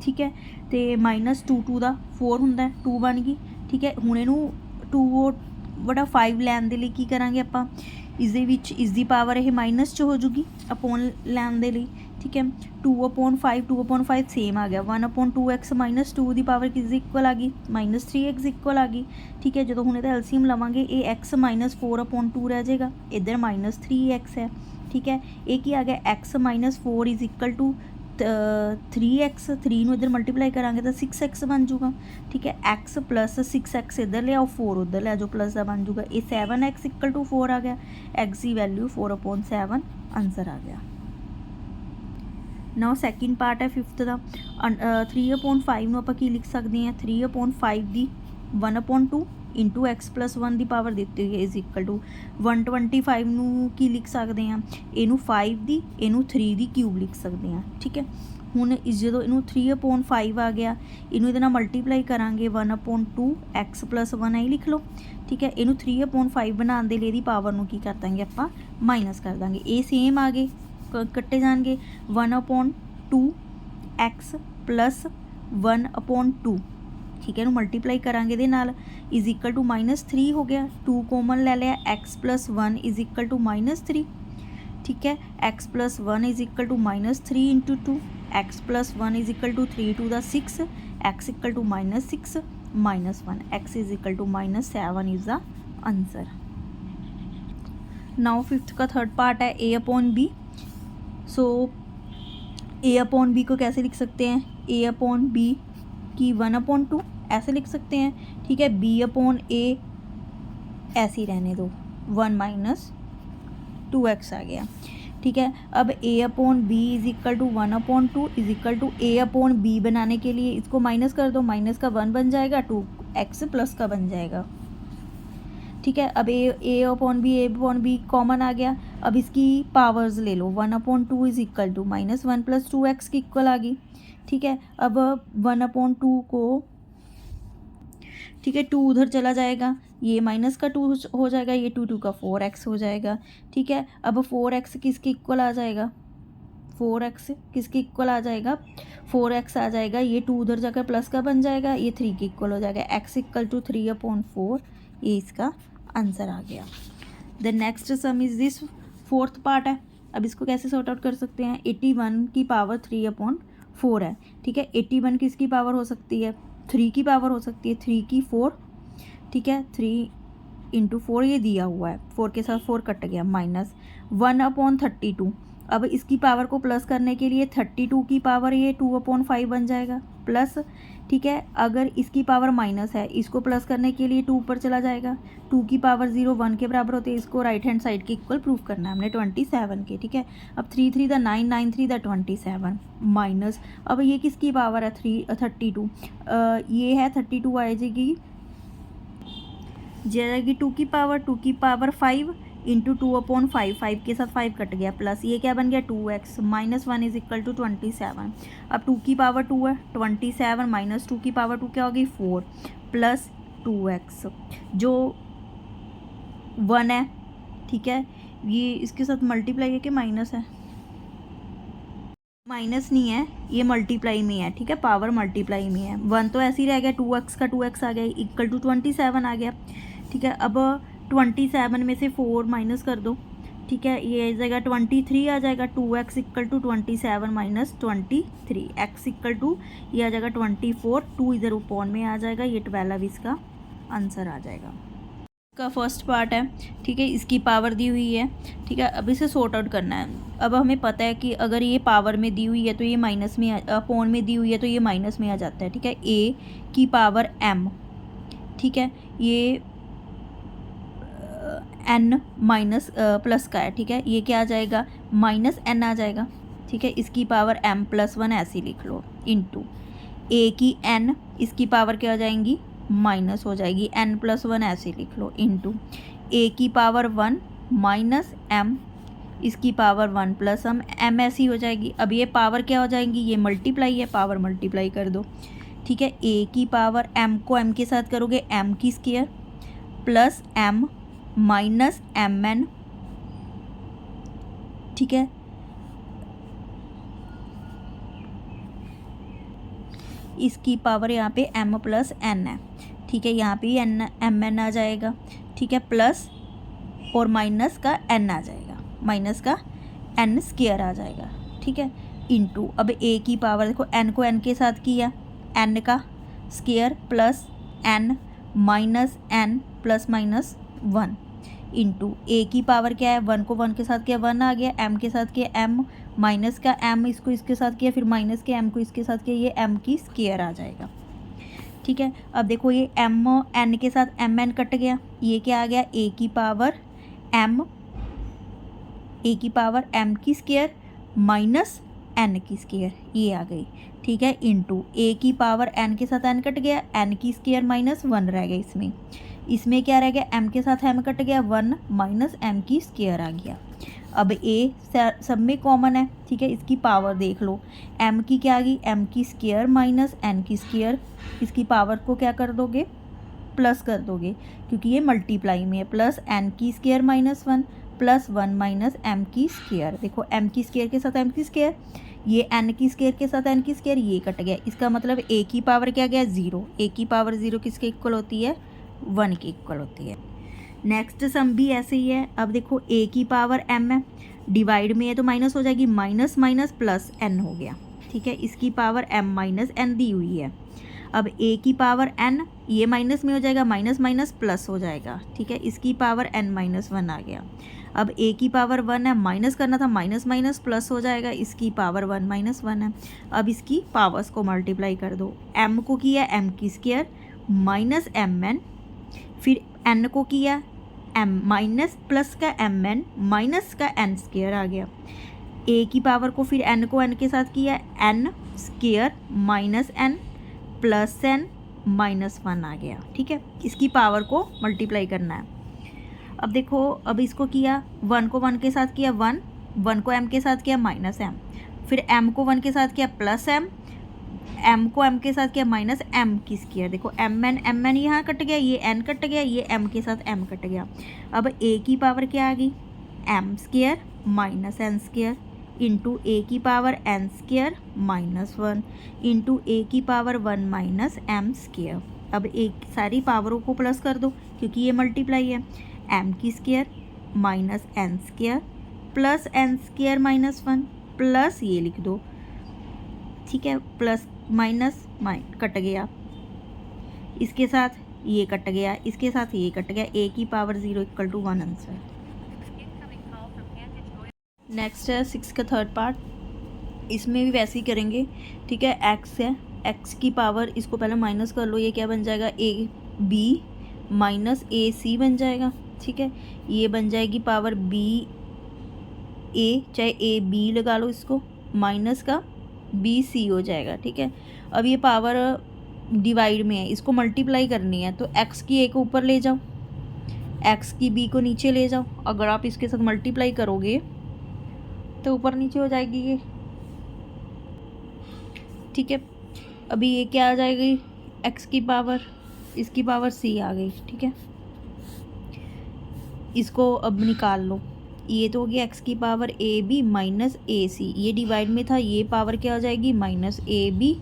[SPEAKER 1] ਠੀਕ ਹੈ, ਤੇ -2 ਦਾ 4 ਹੁੰਦਾ, 2 ਬਣ ਗਈ, ਠੀਕ ਹੈ। ਹੁਣ ਇਹਨੂੰ 2/5 ਲੈਣ ਦੇ ਲਈ ਕੀ ਕਰਾਂਗੇ ਆਪਾਂ, ਇਸ ਦੇ ਵਿੱਚ ਇਸ ਦੀ ਪਾਵਰ ਇਹ ਮਾਈਨਸ 'ਚ ਹੋ ਜੂਗੀ ਅਪੋਨ ਲੈਣ ਦੇ ਲਈ, ਠੀਕ ਹੈ। 2/5 ਸੇਮ ਆ ਗਿਆ, 1/2x -2 ਦੀ ਪਾਵਰ ਕਿਸ ਦੀ ਇਕੁਅਲ ਆ ਗਈ, -3x ਇਕੁਅਲ ਆ ਗਈ, ਠੀਕ ਹੈ। ਜਦੋਂ ਹੁਣ ਇਹਦਾ ਐਲਸੀਐਮ ਲਵਾਂਗੇ ਇਹ x - 4/2 ਰਹਿ ਜਾਏਗਾ, ਇੱਧਰ -3x ਹੈ, ਠੀਕ ਹੈ। ਇਹ ਕੀ ਆ ਗਿਆ, x - 4 = 3x, 3 ਨੂੰ ਇੱਧਰ ਮਲਟੀਪਲਾਈ ਕਰਾਂਗੇ ਤਾਂ 6x ਬਣ ਜੂਗਾ, ਠੀਕ ਹੈ। x + 6x ਇੱਧਰ ਲਿਆਓ, 4 ਉੱਧਰ ਲੈ ਜਾਓ, ਪਲੱਸ ਦਾ ਬਣ ਜੂਗਾ, ਇਹ 7x = 4 ਆ ਗਿਆ, x ਦੀ ਵੈਲਿਊ 4/7 ਆਂਸਰ ਆ ਗਿਆ। ਨਾਓ ਸੈਕਿੰਡ ਪਾਰਟ ਹੈ 5th ਦਾ, 3/5 ਨੂੰ ਆਪਾਂ ਕੀ ਲਿਖ ਸਕਦੇ ਹਾਂ, 3/5 ਦੀ 1/2 ਇੰਟੂ x + 1 ਦੀ ਪਾਵਰ ਦਿੱਤੀ ਹੋਈ ਹੈ = 125 ਨੂੰ ਕੀ ਲਿਖ ਸਕਦੇ ਹਾਂ, ਇਹਨੂੰ 5 ਦੀ ਇਹਨੂੰ 3 ਦੀ ਕਿਊਬ ਲਿਖ ਸਕਦੇ ਹਾਂ, ਠੀਕ ਹੈ। ਹੁਣ ਜਦੋਂ ਇਹਨੂੰ 3/5 ਆ ਗਿਆ, ਇਹਨੂੰ ਇਹਦੇ ਨਾਲ ਮਲਟੀਪਲਾਈ ਕਰਾਂਗੇ 1/2 x + 1 ਹੀ ਲਿਖ ਲਓ, ਠੀਕ ਹੈ। ਇਹਨੂੰ 3/5 ਬਣਾਉਣ ਦੇ ਲਈ ਇਹਦੀ ਪਾਵਰ ਨੂੰ ਕੀ ਕਰ ਦਾਂਗੇ ਆਪਾਂ, ਮਾਈਨਸ ਕਰ ਦਾਂਗੇ, ਇਹ ਸੇਮ ਆ ਗਏ, ਕੱਟੇ ਜਾਣਗੇ, 1/2 x + 1/2, ਠੀਕ ਹੈ। ਇਹਨੂੰ ਮਲਟੀਪਲਾਈ ਕਰਾਂਗੇ ਇਹਦੇ ਨਾਲ = -3 ਹੋ ਗਿਆ, 2 ਕੋਮਨ ਲੈ ਲਿਆ, x + 1 = -3, ਠੀਕ ਹੈ। x + 1 = -3 × 2, x + 1 = 3 × 2 = 6, x = -6 - 1, x = -7 is the answer. Now 5th का थर्ड पार्ट है a/b। सो a/b को कैसे लिख सकते हैं, a/b की 1/2 ऐसे लिख सकते हैं, ठीक है। b/a ऐसे ही रहने दो, 1 - 2x आ गया, ठीक है। अब a/b = 1/2 a/b बनाने के लिए इसको माइनस कर दो, माइनस का 1 बन जाएगा, 2x प्लस का बन जाएगा, ठीक है। अब a/b कॉमन आ गया, अब इसकी पावर्स ले लो, 1/2 = -1 + 2x की इक्वल आ गई, ठीक है। अब 1/2 को, ठीक है, 2 उधर चला जाएगा, ये माइनस का 2 हो जाएगा, ये 2 का 4x हो जाएगा, ठीक है। अब 4x किसके इक्वल आ जाएगा, 4x किसके इक्वल आ जाएगा, 4x आ जाएगा, ये 2 उधर जाकर प्लस का बन जाएगा, ये 3 के इक्वल हो जाएगा, x = 3/4, ये इसका आंसर आ गया। The next sum is this, 4th part है। अब इसको कैसे सॉर्ट आउट कर सकते हैं, 81 की पावर 3/4 है, ठीक है। 81 किसकी पावर हो सकती है, 3 की पावर हो सकती है, 3 की 4, ठीक है। 3 × 4 ये दिया हुआ है, 4 के साथ 4 कट गया, -1/32। अब इसकी पावर को प्लस करने के लिए 32 की पावर ये 2/5 बन जाएगा, प्लस, ठीक है। अगर इसकी पावर माइनस है, इसको प्लस करने के लिए 2 ऊपर चला जाएगा, 2 की पावर 0 1 के बराबर होती है, इसको राइट हैंड साइड के इक्वल प्रूफ करना है हमने 27 के, ठीक है। अब 3 3 दा 9 9 3 दा 27 माइनस, अब ये किसकी पावर है, 32, ये है 32 आ जाएगी, जाएगी 2 की पावर 5 × 2/5, 5 के साथ 5 कट गया, प्लस ये क्या बन गया, 2x -1 = 27। अब 2 की पावर 2 है, 27 - 2 की पावर 2 क्या हो गई, 4 प्लस 2x जो 1 है, ठीक है। ये इसके साथ मल्टीप्लाई है कि माइनस है, माइनस नहीं है, ये मल्टीप्लाई में है, ठीक है, पावर मल्टीप्लाई में है, 1 तो ऐसे ही रह गया, 2x का 2x आ गया, = 27 आ गया, ठीक है। अब 27 में से 4 माइनस कर दो, ठीक है, ये आ जाएगा 23 आ जाएगा, 2x = 27 - 23, x = ये आ जाएगा 24, 2 इधर अपॉन में आ जाएगा, ये 12 इसका आंसर आ जाएगा। का फर्स्ट पार्ट है, ठीक है, इसकी पावर दी हुई है, ठीक है। अब इसे सॉर्ट आउट करना है। अब हमें पता है कि अगर ये पावर में दी हुई है तो ये माइनस में अपॉन में दी हुई है तो ये माइनस में आ जाता है, ठीक है। ए की पावर m, ठीक है, ये n माइनस प्लस का है, ठीक है। ये क्या आ जाएगा, माइनस n आ जाएगा, ठीक है। इसकी पावर m+1 ऐसे लिख लो, इंटू a की n, इसकी पावर क्या हो जाएंगी, माइनस हो जाएगी, n+1 ऐसे लिख लो, इंटू a की पावर 1 माइनस m, इसकी पावर 1 प्लस m ऐसी हो जाएगी। अब ये पावर क्या हो जाएंगी, ये मल्टीप्लाई है, पावर मल्टीप्लाई कर दो, ठीक है। a की पावर m को m के साथ करोगे m की square plus m minus mn, ठीक है। इसकी पावर यहाँ पे m+n है, ठीक है। यहाँ पे mn आ जाएगा, ठीक है, प्लस और माइनस का n आ जाएगा, माइनस का n स्क्वायर आ जाएगा, ठीक है, इंटू अब a की पावर देखो n को n के साथ किया, n का square plus n minus n plus minus 1, into a की पावर क्या है, 1 को 1 के साथ किया 1 आ गया, m के साथ किया m माइनस का m, इसको इसके साथ किया, फिर माइनस के m को इसके साथ किया, ये m की स्क्वायर आ जाएगा, ठीक है। अब देखो ये m n के साथ mn कट गया, ये क्या आ गया, a की पावर m की स्क्वायर माइनस n की स्क्वायर, ये आ गई, ठीक है, इंटू a की पावर n के साथ n कट गया, n की स्क्वायर माइनस 1 रह गया, इसमें क्या रह गया, m के साथ m कट गया, 1 माइनस m की स्क्वायर आ गया। अब a सब में कॉमन है, ठीक है, इसकी पावर देख लो, m की क्या आ गई, m की स्क्वायर माइनस n की स्क्वायर, इसकी पावर को क्या कर दोगे, प्लस कर दोगे, क्योंकि ये मल्टीप्लाई में है, प्लस n की square minus 1 plus 1 minus m की स्क्वायर, देखो m की स्क्वायर के साथ m की स्क्वायर, ये n की स्क्वायर के साथ n की स्क्वायर, ये कट गया, इसका मतलब a की पावर क्या गया, 0, a की पावर 0 किसके इक्वल होती है, 1 की इक्वल होती है। नेक्स्ट सम भी ऐसे ही है। अब देखो a की पावर m है, डिवाइड में है तो माइनस हो जाएगी, माइनस माइनस प्लस n हो गया, ठीक है। इसकी पावर m माइनस n दी हुई है। अब a की पावर n, ये माइनस में हो जाएगा, माइनस माइनस प्लस हो जाएगा, ठीक है। इसकी पावर n-1 आ गया। अब a की पावर 1 है, माइनस करना था, माइनस माइनस प्लस हो जाएगा, इसकी पावर 1-1 है। अब इसकी पावर्स को मल्टीप्लाई कर दो, m को किया m की स्क्वायर माइनस mn, फिर n को किया m माइनस प्लस का mn माइनस का n स्क्वायर आ गया। a की पावर को फिर n को n के साथ किया, n square minus n plus n minus 1 आ गया, ठीक है। इसकी पावर को मल्टीप्लाई करना है। अब देखो, अब इसको किया, 1 को 1 के साथ किया 1, 1 को m के साथ किया माइनस m, फिर m को 1 के साथ किया प्लस m को m के साथ किया माइनस m की स्क्वायर, देखो mn यहाँ कट गया, ये n कट गया, ये m के साथ m कट गया। अब a की पावर क्या आ गई, m square minus n square, into a की power n square minus 1, into a की पावर 1 माइनस m स्क्वायर। अब एक सारी पावरों को प्लस कर दो, क्योंकि ये मल्टीप्लाई है, m की square minus n square plus n square minus 1 plus ये लिख दो, ठीक है, प्लस माइनस कट गया, इसके साथ ये कट गया, इसके साथ ये कट गया, a की पावर 0 = 1 आंसर। नेक्स्ट है 6 का थर्ड पार्ट, इसमें भी वैसे ही करेंगे, ठीक है। x है, x की पावर, इसको पहले माइनस कर लो, ये क्या बन जाएगा, ab माइनस ac बन जाएगा, ठीक है। ये बन जाएगी पावर ba, चाहे ab लगा लो इसको, माइनस का bc हो जाएगा, ठीक है। अब ये पावर डिवाइड में है, इसको मल्टीप्लाई करनी है, तो x की a को ऊपर ले जाओ, x की b को नीचे ले जाओ। अगर आप इसके साथ मल्टीप्लाई करोगे तो ऊपर नीचे हो जाएगी ये, ठीक है। अभी ये क्या आ जाएगी, x की पावर, इसकी पावर c आ गई, ठीक है। इसको अब निकाल लो, ये तो हो गया x की पावर ab माइनस ac, ये डिवाइड में था, ये पावर क्या हो जाएगी, माइनस ab,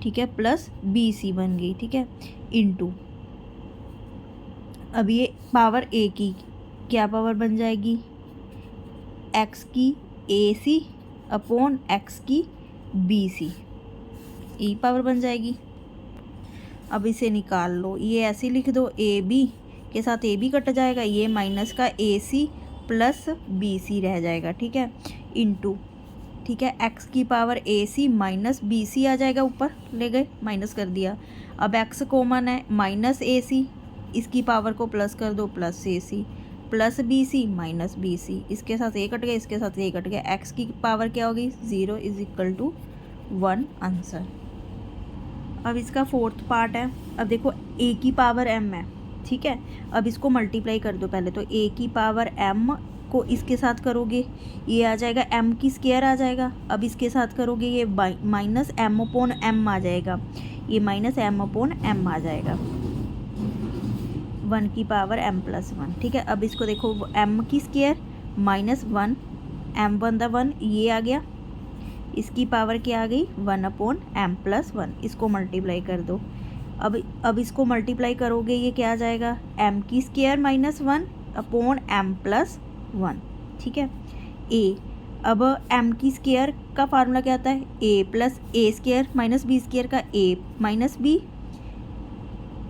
[SPEAKER 1] ठीक है, प्लस bc बन गई, ठीक है, इंटू अब ये पावर a की क्या पावर बन जाएगी, x की ac अपॉन x की bc, ये पावर बन जाएगी। अब इसे निकाल लो, ये ऐसे लिख दो ab, के साथ ए भी कट जाएगा, ये माइनस का ए सी प्लस बी सी रह जाएगा, ठीक है, इंटू, ठीक है, एक्स की power A C minus B C आ जाएगा, ऊपर ले गए माइनस कर दिया। अब एक्स कॉमन है, माइनस ए सी, इसकी पावर को प्लस कर दो, plus A C plus B C minus B C, इसके साथ ए कट गया, इसके साथ ए कट गया, एक्स की पावर क्या होगी 0 इज इक्वल टू 1 आंसर। अब इसका फोर्थ पार्ट है। अब देखो ए की पावर m है, ठीक है, अब इसको मल्टीप्लाई कर दो पहले, तो ए की पावर m को इसके साथ करोगे ये आ जाएगा m की स्क्वायर आ जाएगा, अब इसके साथ करोगे ये माइनस m अपॉन m आ जाएगा, ये माइनस m अपॉन m आ जाएगा, 1 की पावर m प्लस 1, ठीक है। अब इसको देखो m की square minus 1 m one the 1, ये आ गया, इसकी पावर क्या आ गई 1 अपॉन m प्लस 1, इसको मल्टीप्लाई कर दो। अब इसको मल्टीप्लाई करोगे ये क्या आ जाएगा m की square minus 1 upon m plus 1, ठीक है। a, अब m की स्क्वायर का फार्मूला क्या आता है a plus A square minus B square का a minus B,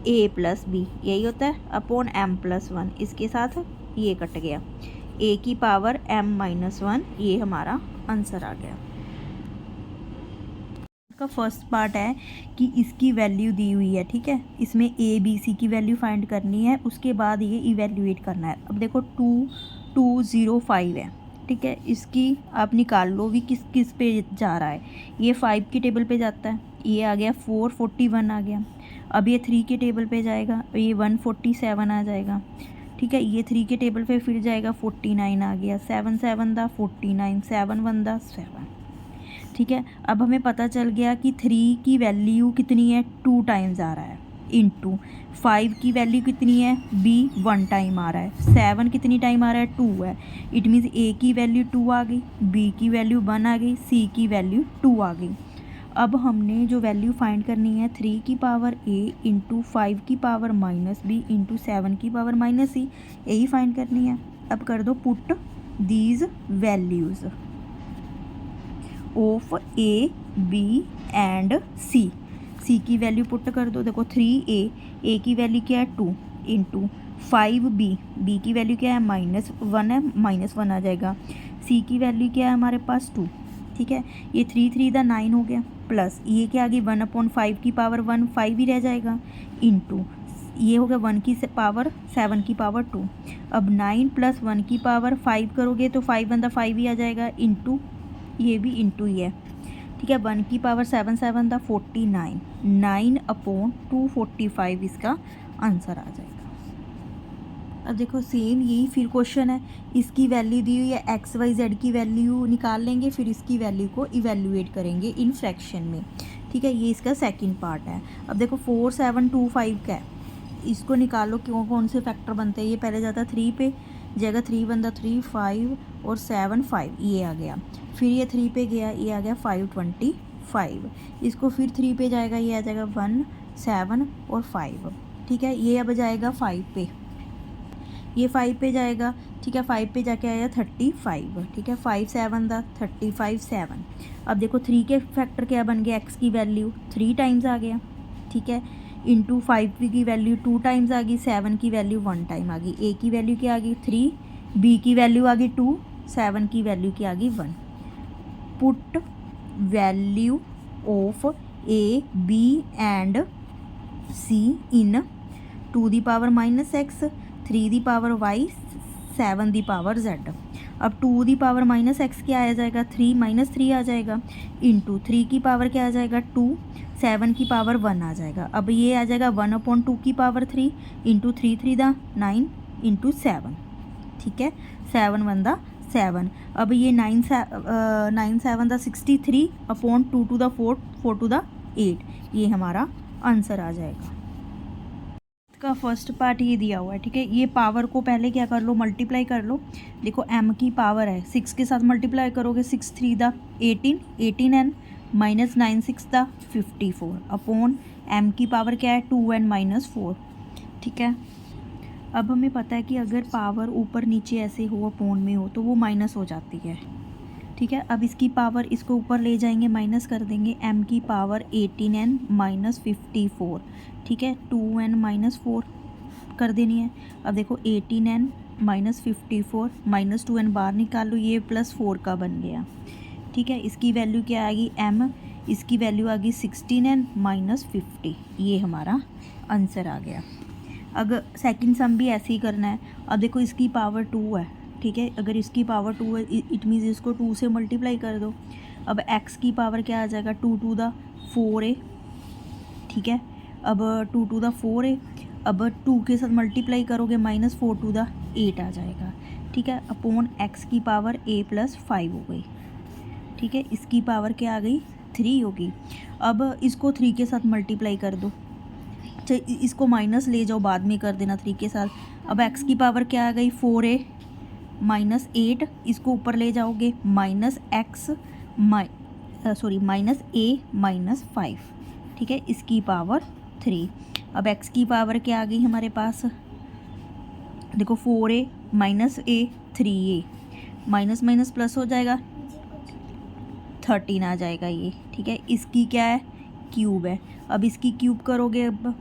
[SPEAKER 1] a plus B यही होता है अपॉन m प्लस 1, इसके साथ ये कट गया, a की पावर m माइनस 1, ये हमारा आंसर आ गया। का फर्स्ट पार्ट है कि इसकी वैल्यू दी हुई है, ठीक है, इसमें ए बी सी की वैल्यू फाइंड करनी है, उसके बाद ये इवेल्युएट करना है। अब देखो 2205 है, ठीक है, इसकी आप निकाल लो भी किस किस पे जा रहा है, ये 5 की टेबल पे जाता है, ये आ गया 441 आ गया, अब ये 3 के टेबल पे जाएगा, ये 147 आ जाएगा, ठीक है, ये 3 के टेबल पे फिर जाएगा 49 आ गया, 7 7 दा 49, 7 1 दा 7, ठीक है। अब हमें पता चल गया कि 3 की वैल्यू कितनी है 2 टाइम्स आ रहा है, इंटू 5 की वैल्यू कितनी है b 1 टाइम आ रहा है, 7 कितनी टाइम आ रहा है 2 है, इट मीन्स a की वैल्यू 2 आ गई, b की वैल्यू 1 आ गई, c की वैल्यू 2 आ गई। अब हमने जो वैल्यू फाइंड करनी है 3 की पावर a इंटू 5 की पावर माइनस b इंटू 7 की पावर माइनस c, यही फाइंड करनी है। अब कर दो put these values of A B and C, C की वैल्यू पुट कर दो, देखो 3a, ए की वैल्यू क्या है 2 इंटू 5b, बी की वैल्यू क्या है -1 है, -1 आ जाएगा, सी की वैल्यू क्या है हमारे पास 2, ठीक है, ये 3 3 दा 9 हो गया, प्लस ये क्या आ गई 1 अपॉन 5 की पावर 1, 5 ही रह जाएगा, इंटू ये हो गया 1 की पावर 7 की पावर 2, अब 9 प्लस 1 की पावर 5 करोगे तो 5 बंदा 5 ही आ जाएगा, इंटू ये भी इंटू ही है, ठीक है, 1 की पावर 7 7 दा 49, 9 अपॉन 245 इसका आंसर आ जाएगा। अब देखो सेम यही फिर क्वेश्चन है, इसकी वैल्यू दी हुई है एक्स वाई जेड की वैल्यू निकाल लेंगे, फिर इसकी वैल्यू को इवेल्युएट करेंगे इन फ्रैक्शन में, ठीक है, ये इसका सेकंड पार्ट है। अब देखो 4725 का है, इसको निकालो क्यों कौन से फैक्टर बनते हैं, ये पहले जाता है 3 पे, जगह 3 बनता 3 5 और 7 5, ये आ गया, फिर ये 3 पे गया, ये आ गया 525, इसको फिर 3 पे जाएगा, ये आ जाएगा 1 7 और 5, ठीक है, ये अब जाएगा 5 पे, ये 5 पे जाएगा, ठीक है, 5 पे जाके आया 35, ठीक है, 5 7 दा 35 7। अब देखो 3 के फैक्टर क्या बन गया, एक्स की वैल्यू 3 टाइम्स आ गया, ठीक है, इंटू 5 की वैल्यू 2 टाइम्स आ गई, 7 की वैल्यू 1 टाइम आ गई, ए की वैल्यू क्या आ गई 3, बी की वैल्यू आ गई 2, 7 की वैल्यू क्या आ गई 1। Put value of A B and C in 2 the power minus X, 3 the power Y, 7 the power Z. अब 2 दी पावर माइनस एक्स क्या आ जाएगा 3 माइनस 3 आ जाएगा, इंटू 3 की पावर क्या आ जाएगा 2, 7 की पावर 1 आ जाएगा, अब ये आ जाएगा 1 अपॉन 2 की पावर 3 इंटू 3 3 दा 9 इंटू 7, ठीक है, 7 1 दा 7, अब ये 9 7 दा 63 अपॉन 2 टू दा 4 4 टू दा 8, ये हमारा आंसर आ जाएगा। का फर्स्ट पार्ट ये दिया हुआ है, ठीक है, ये पावर को पहले क्या कर लो मल्टीप्लाई कर लो, देखो m की पावर है 6 के साथ मल्टीप्लाई करोगे 6 3 दा 18 18n माइनस 9 6 दा 54 अपॉन m की पावर क्या है 2n माइनस 4, ठीक है। अब हमें पता है कि अगर पावर ऊपर नीचे ऐसे हो अपॉन में हो तो वो माइनस हो जाती है, ठीक है। अब इसकी पावर इसको ऊपर ले जाएंगे माइनस कर देंगे, m की पावर 18n माइनस 54, ठीक है, 2n माइनस 4 कर देनी है। अब देखो 18n माइनस 54 माइनस 2n बाहर निकाल लो, ये +4 का बन गया। ठीक है, इसकी वैल्यू क्या आ गई m, इसकी वैल्यू आ गई 16n माइनस 50। ये हमारा आंसर आ गया। अगर सेकंड सम भी ऐसे ही करना है। अब देखो इसकी पावर 2 है। ठीक है, अगर इसकी पावर 2 है इट मीन्स इसको 2 से मल्टीप्लाई कर दो। अब x की पावर क्या आ जाएगा, 2 टू द 4a। ठीक है, अब 2 टू द 4a, अब 2 के साथ मल्टीप्लाई करोगे -4 टू द 8 आ जाएगा। ठीक है, अपॉन x की पावर a + 5 हो गई। ठीक है, इसकी पावर क्या आ गई, 3 होगी। अब इसको 3 के साथ मल्टीप्लाई कर दो, इसको माइनस ले जाओ, बाद में कर देना 3 के साथ। अब x की पावर क्या आ गई, 4a माइनस 8, इसको ऊपर ले जाओगे -x माइनस a माइनस 5। ठीक है, इसकी पावर 3। अब x की पावर क्या आ गई हमारे पास, देखो 4a minus a 3a, minus minus plus हो जाएगा, 13 आ जाएगा ये। ठीक है, इसकी क्या है, क्यूब है। अब इसकी क्यूब करोगे, अब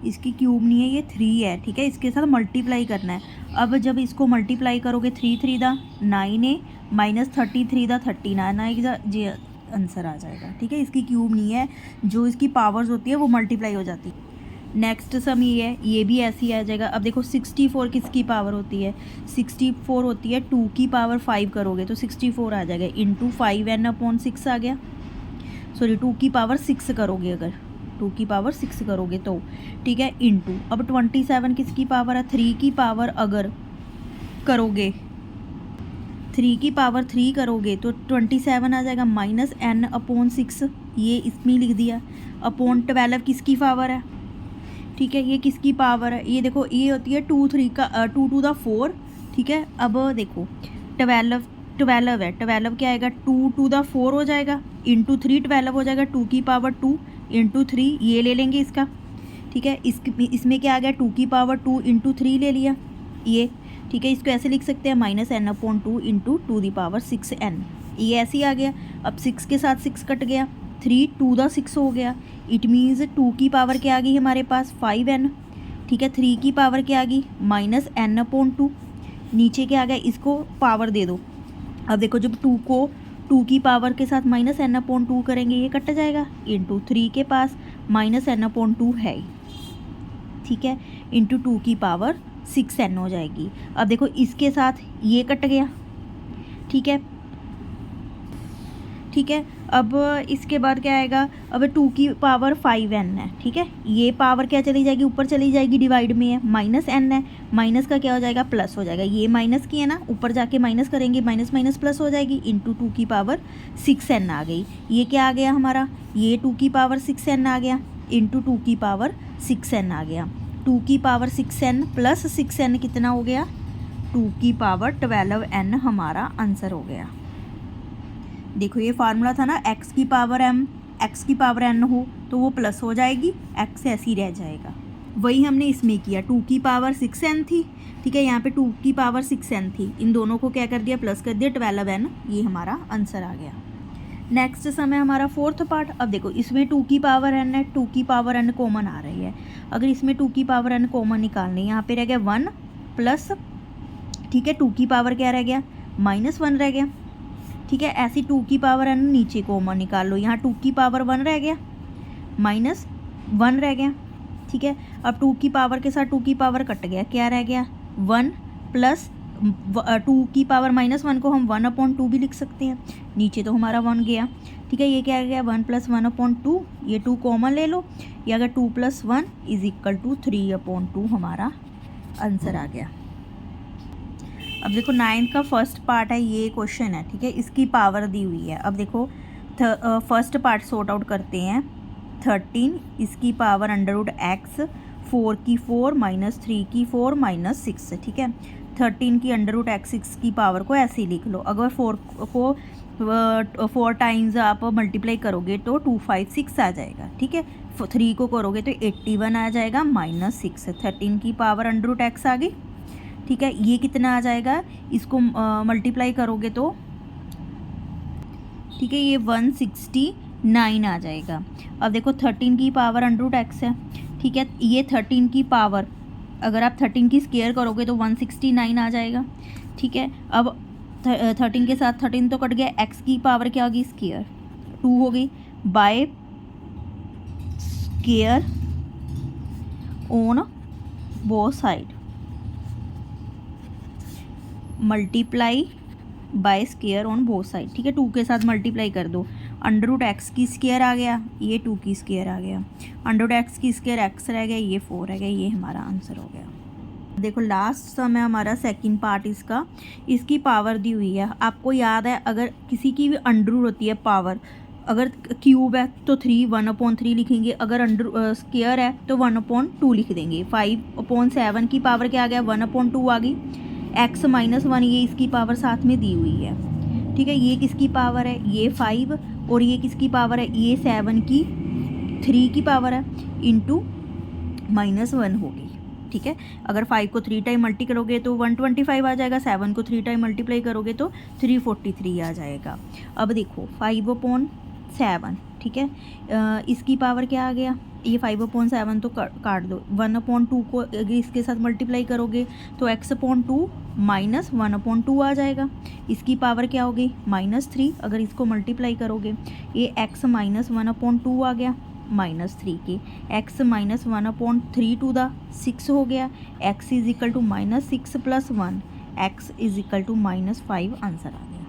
[SPEAKER 1] इसकी क्यूब नहीं है, ये 3 है। ठीक है, इसके साथ मल्टीप्लाई करना है। अब जब इसको मल्टीप्लाई करोगे 3 3 दा 9a माइनस 33 दा 39 आएगा, जी आंसर आ जाएगा। ठीक है, इसकी क्यूब नहीं है, जो इसकी पावर्स होती है वो मल्टीप्लाई हो जाती है। नेक्स्ट सम ये है, ये भी ऐसे ही आ जाएगा। अब देखो 64 किसकी पावर होती है, 64 होती है 2 की पावर 5 करोगे तो 64 आ जाएगा, इंटू 5n/6 आ गया। सॉरी 2 की पावर 6 करोगे, अगर 2 की पावर 6 करोगे तो। ठीक है, इंटू अब 27 किसकी पावर है, 3 की पावर अगर करोगे, 3 की पावर 3 करोगे तो 27 आ जाएगा, -n/6, ये इसमें लिख दिया। अपॉन 12 किसकी पावर है, ठीक है, ये किसकी पावर है, ये देखो ये होती है 2 टू द 4। ठीक है, अब देखो 12 है, 12 क्या आएगा, 2 टू द 4 हो जाएगा, इंटू 3 12 हो जाएगा, 2 की पावर 2 इंटू 3, ये ले लेंगे इसका। ठीक है, इसमें क्या आ गया, 2 की पावर 2 इंटू 3 ले लिया ये। ठीक है, इसको ऐसे लिख सकते हैं -n/2 into 2 the power 6n, ये ऐसे ही आ गया। अब 6 के साथ 6 कट गया, 3 टू द 6 हो गया, इट मीन्स 2 की पावर क्या आ गई हमारे पास, 5n। ठीक है, 3 की पावर क्या आ गई, -n/2, नीचे क्या आ गया, इसको पावर दे दो। अब देखो जब 2 को 2 की पावर के साथ -n/2 करेंगे, ये कट जाएगा, इंटू 3 के पास -n/2 है ही। ठीक है, इंटू 2 की पावर 6n हो जाएगी। अब देखो इसके साथ ये कट गया। ठीक है, ठीक है, अब इसके बाद क्या आएगा, अब 2 की पावर 5n है। ठीक है, ये पावर क्या चली जाएगी, ऊपर चली जाएगी, डिवाइड में है, -n है, माइनस का क्या हो जाएगा, प्लस हो जाएगा। ये माइनस की है ना, ऊपर जाके माइनस करेंगे, माइनस माइनस प्लस हो जाएगी, इंटू 2 की पावर 6n आ गई। ये क्या आ गया हमारा, ये 2 की पावर 6n आ गया, इंटू 2 की पावर 6n आ गया। 2 की पावर 6n प्लस 6n कितना हो गया, 2 की पावर 12n हमारा आंसर हो गया। देखो ये फार्मूला था ना, x की पावर m, x की पावर n हो तो वो प्लस हो जाएगी, x ऐसी रह जाएगा। वही हमने इसमें किया, 2 की पावर 6n थी। ठीक है, यहाँ पे 2 की पावर 6n थी, इन दोनों को क्या कर दिया, प्लस कर दिया, 12n, ये हमारा आंसर आ गया। नेक्स्ट समय हमारा फोर्थ पार्ट। अब देखो इसमें 2 की पावर n है, 2 की पावर n कॉमन आ रही है। अगर इसमें 2 की पावर n कॉमन निकालनी है, यहाँ पे रह गया 1 प्लस, ठीक है, 2 की पावर क्या रह गया, -1 रह गया। ठीक है, ऐसी 2 की पावर n नीचे कॉमन निकाल लो, यहाँ 2 की पावर 1 रह गया, -1 रह गया। ठीक है, अब 2 की पावर के साथ 2 की पावर कट गया, क्या रह गया, 1 प्लस 2 की पावर -1 को हम 1/2 भी लिख सकते हैं, नीचे तो हमारा 1 गया। ठीक है, ये क्या गया, 1 + 1/2, ये 2 कॉमन ले लो, या अगर 2 + 1 = 3/2 हमारा आंसर आ गया। अब देखो 9th का फर्स्ट पार्ट है, ये क्वेश्चन है। ठीक है, इसकी पावर दी हुई है। अब देखो फर्स्ट पार्ट सॉर्ट आउट करते हैं। 13 इसकी पावर √x, 4 की 4 -3 की 4 -6। ठीक है, 13 की √x, 6 की पावर को ऐसे ही लिख लो। अगर 4 को 4 टाइम्स आप मल्टीप्लाई करोगे तो 256 आ जाएगा। ठीक है, 3 को करोगे तो 81 आ जाएगा, -6। 13 की पावर √x आ गई। ठीक है, ये कितना आ जाएगा, इसको मल्टीप्लाई करोगे तो, ठीक है, ये 169 आ जाएगा। अब देखो 13 की पावर √x है, ठीक है। ये 13 की पावर, अगर आप 13 की स्क्वायर करोगे तो 169 आ जाएगा। ठीक है, अब 13 के साथ 13 तो कट गया, एक्स की पावर क्या होगी, स्क्वायर 2 हो गई, bye square on both side, multiply by square on both side. ठीक है, 2 के साथ मल्टीप्लाई कर दो, अंडर रूट एक्स की स्क्वायर आ गया, ये 2 की स्क्वायर आ गया, अंडर रूट एक्स की स्क्वायर एक्स रह गया, ये 4 रह गया, ये हमारा आंसर हो गया। देखो लास्ट सम है हमारा, सेकंड पार्ट इसका, इसकी पावर दी हुई है। आपको याद है अगर किसी की भी अंडर रूट होती है पावर, अगर क्यूब है तो 1/3 लिखेंगे, अगर अंडर स्क्वायर है तो 1/2 लिख देंगे। 5/7 की पावर क्या आ गया, 1/2 आ गई, x - 1 ये इसकी पावर साथ में दी हुई है। ठीक है, ये किसकी पावर है, ये 5, और ये किसकी पावर है, ये 7 की 3 की पावर है, इंटू -1 होगी। ठीक है, अगर 5 को 3 टाइम मल्टी करोगे तो 125 आ जाएगा, 7 को 3 टाइम मल्टीप्लाई करोगे तो 343 आ जाएगा। अब देखो 5/7, ठीक है, इसकी पावर क्या आ गया, ये 5/7 तो काट दो, 1/2 को अगर इसके साथ मल्टीप्लाई करोगे तो x/2 माइनस 1/2 आ जाएगा। इसकी पावर क्या हो गई, -3, अगर इसको मल्टीप्लाई करोगे ये x - 1/2 आ गया, -3 की x - 1/3 टू द 6 हो गया, x = -6 + 1, x = -5 आंसर आ गया।